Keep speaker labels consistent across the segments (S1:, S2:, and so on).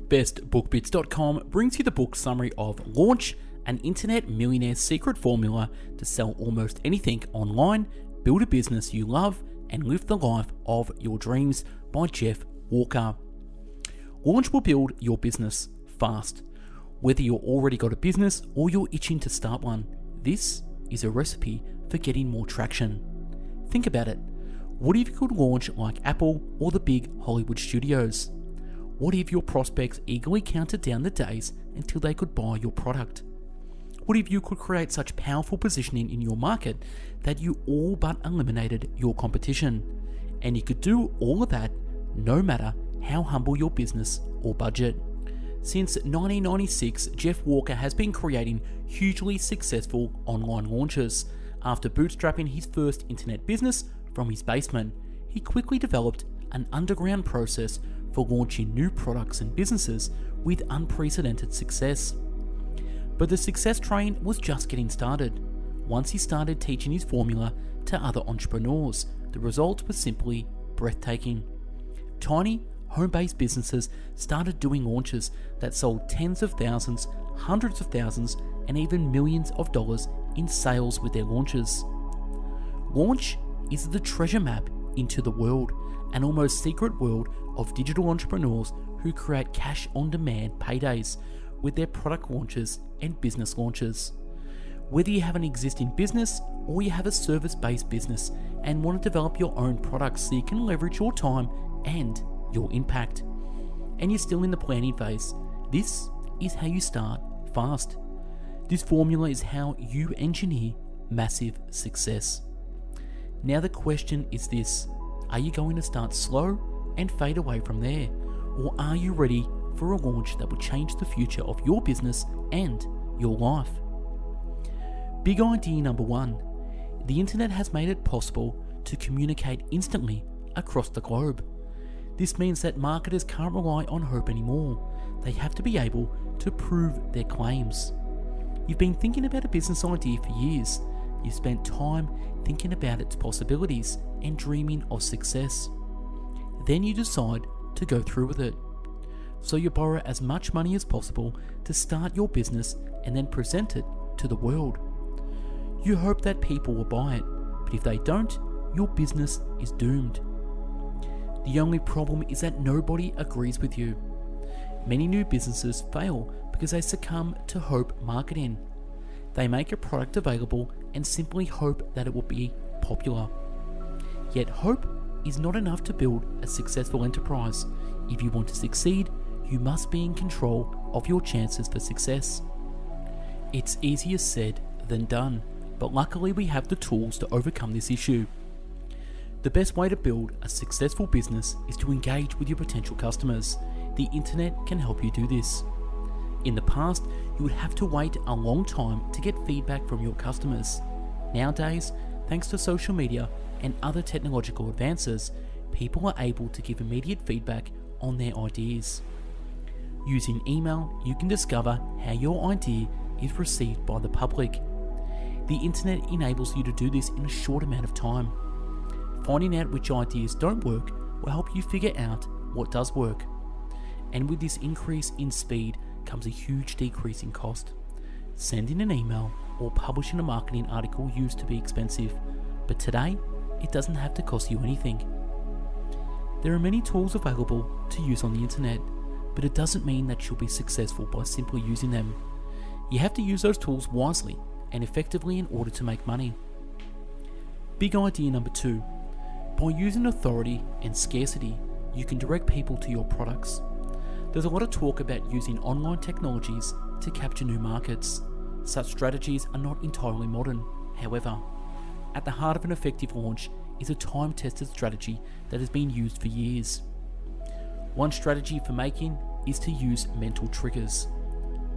S1: bestbookbits.com brings you the book summary of Launch, an internet millionaire's secret formula to sell almost anything online, build a business you love, and live the life of your dreams by Jeff Walker. Launch will build your business fast. Whether you've already got a business or you're itching to start one, this is a recipe for getting more traction. Think about it. What if you could launch like Apple or the big Hollywood studios? What if your prospects eagerly counted down the days until they could buy your product? What if you could create such powerful positioning in your market that you all but eliminated your competition? And you could do all of that no matter how humble your business or budget. Since 1996, Jeff Walker has been creating hugely successful online launches. After bootstrapping his first internet business from his basement, he quickly developed an underground process for launching new products and businesses with unprecedented success. But the success train was just getting started. Once he started teaching his formula to other entrepreneurs, the result was simply breathtaking. Tiny, home-based businesses started doing launches that sold tens of thousands, hundreds of thousands, and even millions of dollars in sales with their launches. Launch is the treasure map into the world, an almost secret world of digital entrepreneurs who create cash-on-demand paydays with their product launches and business launches. Whether you have an existing business or you have a service-based business and want to develop your own products so you can leverage your time and your impact, and you're still in the planning phase, this is how you start fast. This formula is how you engineer massive success. Now the question is this: are you going to start slow and fade away from there? Or are you ready for a launch that will change the future of your business and your life? Big idea number one: the internet has made it possible to communicate instantly across the globe. This means that marketers can't rely on hope anymore. They have to be able to prove their claims. You've been thinking about a business idea for years. You've spent time thinking about its possibilities and dreaming of success. Then you decide to go through with it. So you borrow as much money as possible to start your business and then present it to the world. You hope that people will buy it, but if they don't, your business is doomed. The only problem is that nobody agrees with you. Many new businesses fail because they succumb to hope marketing. They make a product available and simply hope that it will be popular. Yet hope is not enough to build a successful enterprise. If you want to succeed, you must be in control of your chances for success. It's easier said than done, but luckily we have the tools to overcome this issue. The best way to build a successful business is to engage with your potential customers. The internet can help you do this. In the past, you would have to wait a long time to get feedback from your customers. Nowadays, thanks to social media and other technological advances, people are able to give immediate feedback on their ideas. Using email, you can discover how your idea is received by the public. The internet enables you to do this in a short amount of time. Finding out which ideas don't work will help you figure out what does work. And with this increase in speed comes a huge decrease in cost. Sending an email or publishing a marketing article used to be expensive, but today it doesn't have to cost you anything. There are many tools available to use on the internet, but it doesn't mean that you'll be successful by simply using them. You have to use those tools wisely and effectively in order to make money. Big idea number two: by using authority and scarcity, you can direct people to your products. There's a lot of talk about using online technologies to capture new markets. Such strategies are not entirely modern. However, at the heart of an effective launch is a time-tested strategy that has been used for years. One strategy for making is to use mental triggers.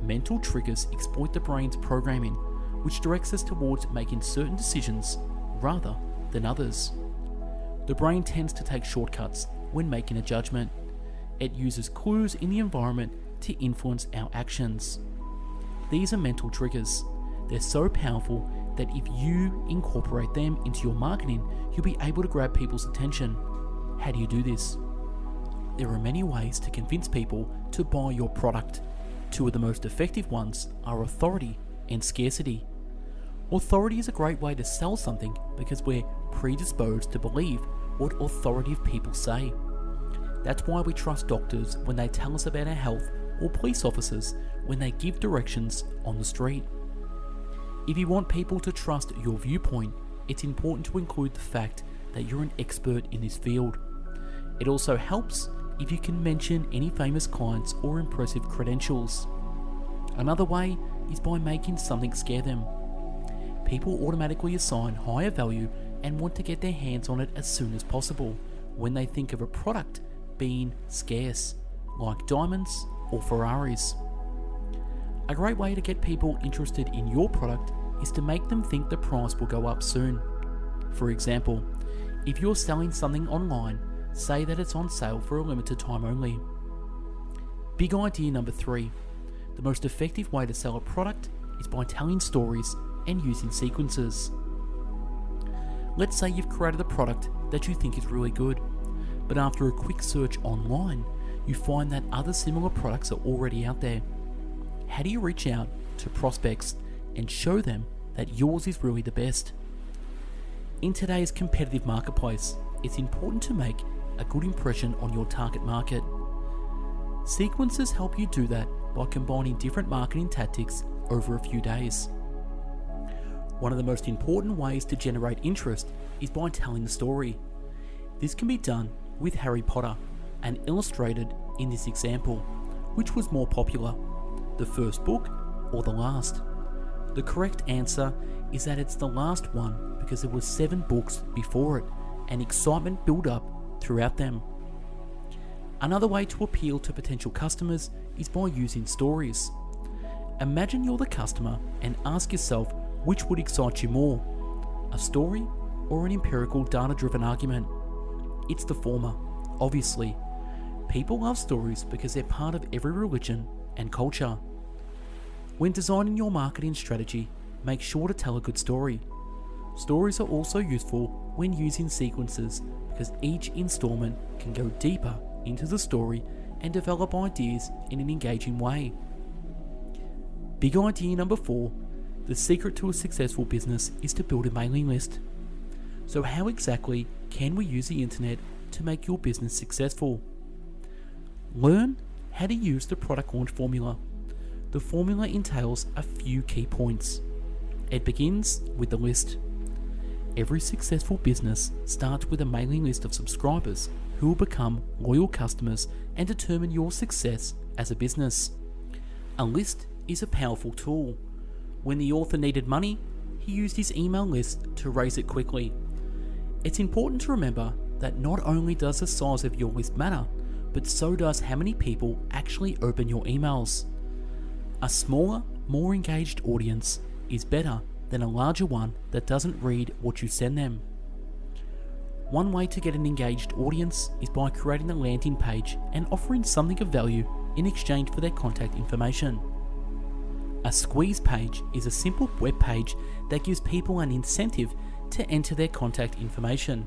S1: Mental triggers exploit the brain's programming, which directs us towards making certain decisions rather than others. The brain tends to take shortcuts when making a judgment. It uses clues in the environment to influence our actions. These are mental triggers. They're so powerful that if you incorporate them into your marketing, you'll be able to grab people's attention. How do you do this? there are many ways to convince people to buy your product. Two of the most effective ones are authority and scarcity. Authority is a great way to sell something because we're predisposed to believe what authoritative people say. That's why we trust doctors when they tell us about our health, or police officers when they give directions on the street. If you want people to trust your viewpoint, it's important to include the fact that you're an expert in this field. It also helps if you can mention any famous clients or impressive credentials. Another way is by making something scare them. People automatically assign higher value and want to get their hands on it as soon as possible when they think of a product being scarce, like diamonds or Ferraris. A great way to get people interested in your product is to make them think the price will go up soon. For example, if you're selling something online, say that it's on sale for a limited time only. Big idea number 3. The most effective way to sell a product is by telling stories and using sequences. Let's say you've created a product that you think is really good, but after a quick search online, you find that other similar products are already out there. How do you reach out to prospects and show them that yours is really the best? In today's competitive marketplace, it's important to make a good impression on your target market. Sequences help you do that by combining different marketing tactics over a few days. One of the most important ways to generate interest is by telling the story. This can be done with Harry Potter and illustrated in this example. Which was more popular, the first book or the last? The correct answer is that it's the last one because there were 7 books before it and excitement built up throughout them. Another way to appeal to potential customers is by using stories. Imagine you're the customer and ask yourself which would excite you more, a story or an empirical data-driven argument? It's the former, obviously. People love stories because they're part of every religion and culture. When designing your marketing strategy, make sure to tell a good story. Stories are also useful when using sequences because each installment can go deeper into the story and develop ideas in an engaging way. Big idea number 4, the secret to a successful business is to build a mailing list. So how exactly can we use the internet to make your business successful? Learn how to use the product launch formula. The formula entails a few key points. It begins with the list. Every successful business starts with a mailing list of subscribers who will become loyal customers and determine your success as a business. A list is a powerful tool. When the author needed money, he used his email list to raise it quickly. It's important to remember that not only does the size of your list matter, but so does how many people actually open your emails. A smaller, more engaged audience is better than a larger one that doesn't read what you send them. One way to get an engaged audience is by creating a landing page and offering something of value in exchange for their contact information. A squeeze page is a simple web page that gives people an incentive to enter their contact information.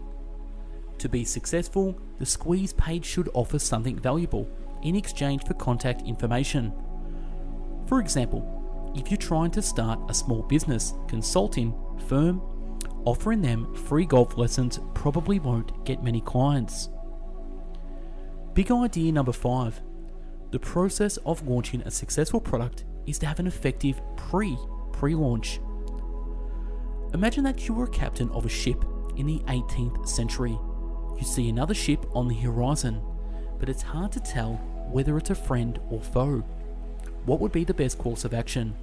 S1: To be successful, the squeeze page should offer something valuable in exchange for contact information. For example, if you're trying to start a small business consulting firm, offering them free golf lessons probably won't get many clients. Big idea number 5. The process of launching a successful product is to have an effective pre-launch. Imagine that you were a captain of a ship in the 18th century. You see another ship on the horizon, but it's hard to tell whether it's a friend or foe. What would be the best course of action?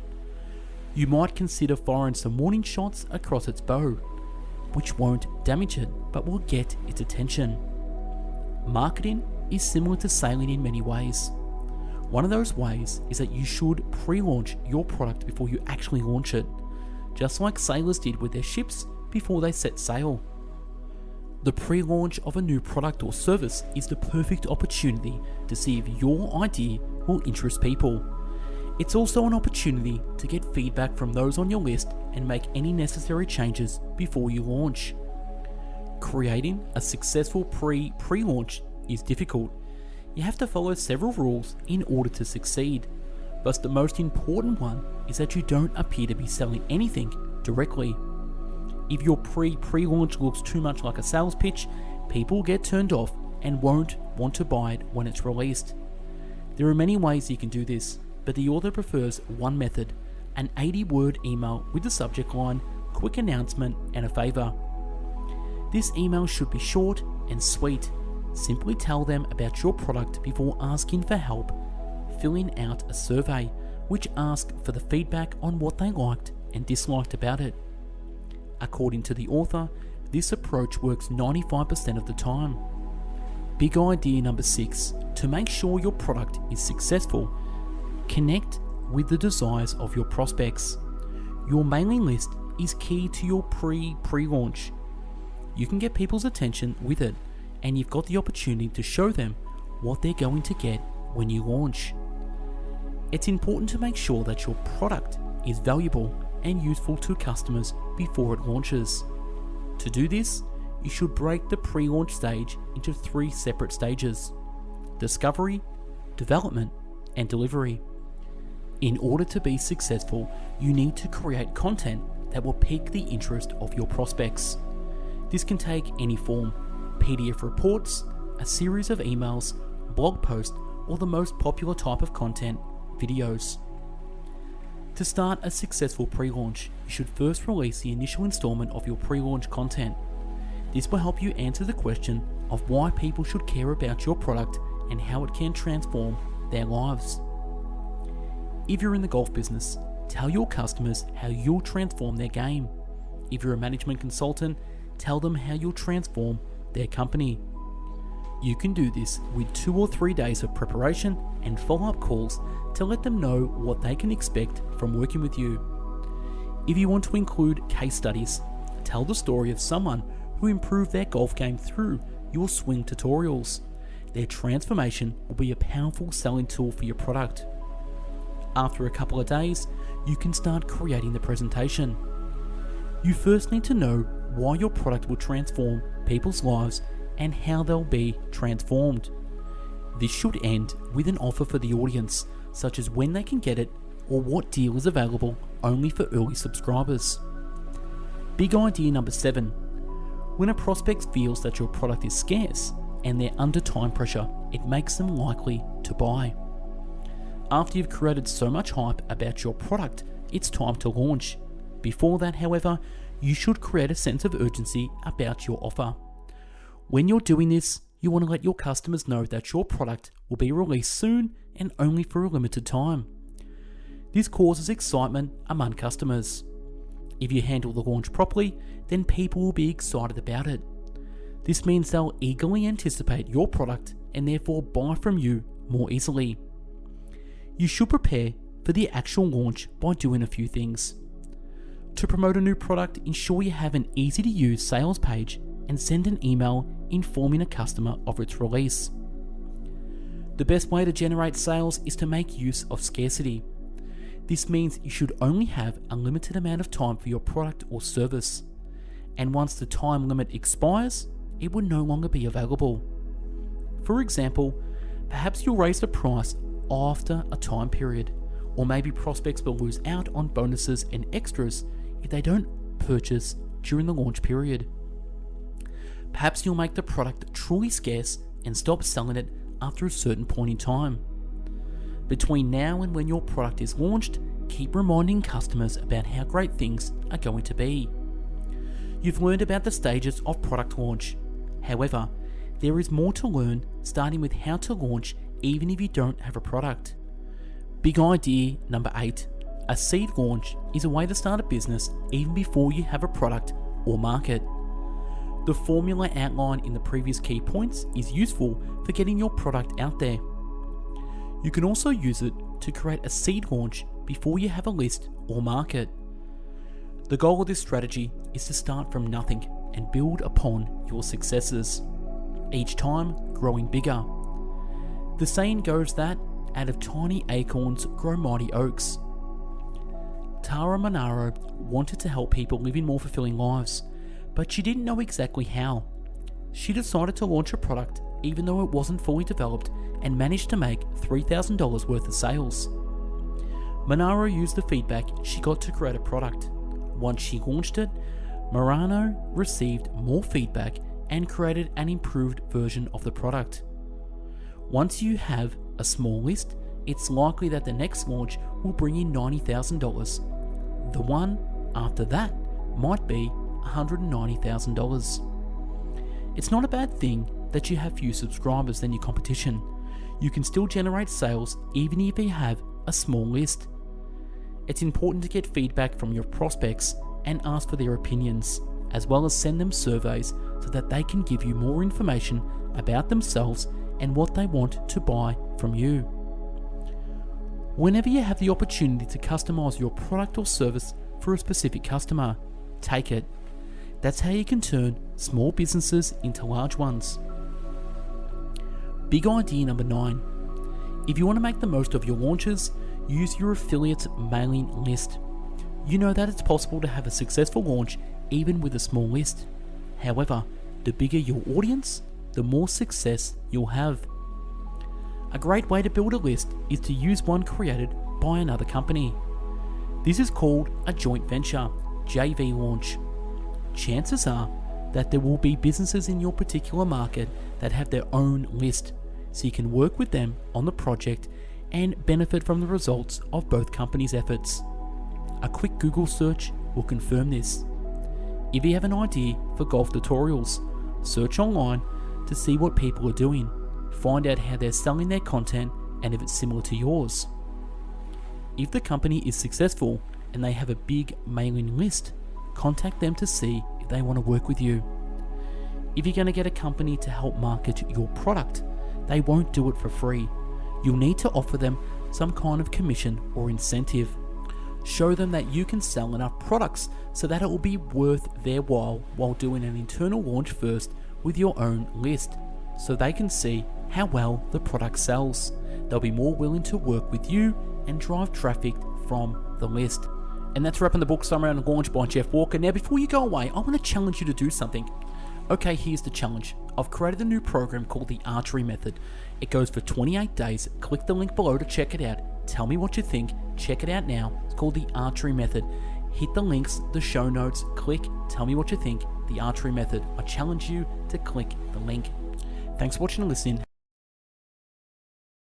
S1: You might consider firing some warning shots across its bow, which won't damage it but will get its attention. Marketing is similar to sailing in many ways. One of those ways is that you should pre-launch your product before you actually launch it, just like sailors did with their ships before they set sail. The pre-launch of a new product or service is the perfect opportunity to see if your idea will interest people. It's also an opportunity to get feedback from those on your list and make any necessary changes before you launch. Creating a successful pre-launch is difficult. you have to follow several rules in order to succeed. But the most important one is that you don't appear to be selling anything directly. If your pre-launch looks too much like a sales pitch, people will get turned off and won't want to buy it when it's released. There are many ways you can do this, but the author prefers one method, an 80-word email with the subject line, quick announcement, and a favor. This email should be short and sweet. Simply tell them about your product before asking for help. Filling out a survey, which asks for the feedback on what they liked and disliked about it. According to the author, this approach works 95% of the time. Big idea number 6, to make sure your product is successful, connect with the desires of your prospects. Your mailing list is key to your pre-launch. You can get people's attention with it, and you've got the opportunity to show them what they're going to get when you launch. It's important to make sure that your product is valuable and useful to customers before it launches. To do this, you should break the pre-launch stage into 3 separate stages: discovery, development, and delivery. In order to be successful, you need to create content that will pique the interest of your prospects. This can take any form: PDF reports, a series of emails, blog posts, or the most popular type of content, videos. To start a successful pre-launch, you should first release the initial installment of your pre-launch content. This will help you answer the question of why people should care about your product and how it can transform their lives. If you're in the golf business, tell your customers how you'll transform their game. If you're a management consultant, tell them how you'll transform their company. You can do this with 2 or 3 days of preparation and follow-up calls to let them know what they can expect from working with you. If you want to include case studies, tell the story of someone who improved their golf game through your swing tutorials. Their transformation will be a powerful selling tool for your product. After a couple of days, you can start creating the presentation. You first need to know why your product will transform people's lives and how they'll be transformed. This should end with an offer for the audience, such as when they can get it or what deal is available only for early subscribers. Big idea number 7. When a prospect feels that your product is scarce and they're under time pressure, it makes them likely to buy. After you've created so much hype about your product, it's time to launch. Before that, however, you should create a sense of urgency about your offer. When you're doing this, you want to let your customers know that your product will be released soon and only for a limited time. This causes excitement among customers. If you handle the launch properly, then people will be excited about it. This means they'll eagerly anticipate your product and therefore buy from you more easily. You should prepare for the actual launch by doing a few things. To promote a new product, ensure you have an easy-to-use sales page and send an email informing a customer of its release. The best way to generate sales is to make use of scarcity. This means you should only have a limited amount of time for your product or service, and once the time limit expires, it will no longer be available. For example, perhaps you'll raise the price after a time period, or maybe prospects will lose out on bonuses and extras if they don't purchase during the launch period. Perhaps you'll make the product truly scarce and stop selling it after a certain point in time. Between now and when your product is launched, keep reminding customers about how great things are going to be. You've learned about the stages of product launch. However, there is more to learn, starting with how to launch even if you don't have a product. Big idea number 8. A seed launch is a way to start a business even before you have a product or market. The formula outlined in the previous key points is useful for getting your product out there. You can also use it to create a seed launch before you have a list or market. The goal of this strategy is to start from nothing and build upon your successes, each time growing bigger. The saying goes that out of tiny acorns grow mighty oaks. Tara Monaro wanted to help people living more fulfilling lives, but she didn't know exactly how. She decided to launch a product even though it wasn't fully developed, and managed to make $3,000 worth of sales. Monaro used the feedback she got to create a product. Once she launched it, Monaro received more feedback and created an improved version of the product. Once you have a small list, it's likely that the next launch will bring in $90,000. The one after that might be $190,000. It's not a bad thing that you have fewer subscribers than your competition. You can still generate sales even if you have a small list. It's important to get feedback from your prospects and ask for their opinions, as well as send them surveys so that they can give you more information about themselves and what they want to buy from you. Whenever you have the opportunity to customize your product or service for a specific customer, take it. That's how you can turn small businesses into large ones. Big idea number 9. If you want to make the most of your launches, use your affiliate mailing list. You know that it's possible to have a successful launch even with a small list. However, the bigger your audience, the more success you'll have. A great way to build a list is to use one created by another company. This is called a joint venture, JV launch. Chances are that there will be businesses in your particular market that have their own list, so you can work with them on the project and benefit from the results of both companies' efforts. A quick Google search will confirm this. If you have an idea for golf tutorials, search online to see what people are doing. Find out how they're selling their content and if it's similar to yours. If the company is successful and they have a big mailing list, contact them to see if they want to work with you. If you're going to get a company to help market your product, they won't do it for free. You'll need to offer them some kind of commission or incentive. Show them that you can sell enough products so that it will be worth their while doing an internal launch first with your own list, so they can see how well the product sells. They'll be more willing to work with you and drive traffic from the list. And that's wrapping the book summary on Launch by Jeff Walker. Now, before you go away, I want to challenge you to do something. Okay, here's the challenge. I've created a new program called the Archery Method. It goes for 28 days. Click the link below to check it out. Tell me what you think. Check it out now. It's called the Archery Method. Hit the links, the show notes, click, tell me what you think. The Archery Method. I challenge you to click the link. Thanks for watching and listening.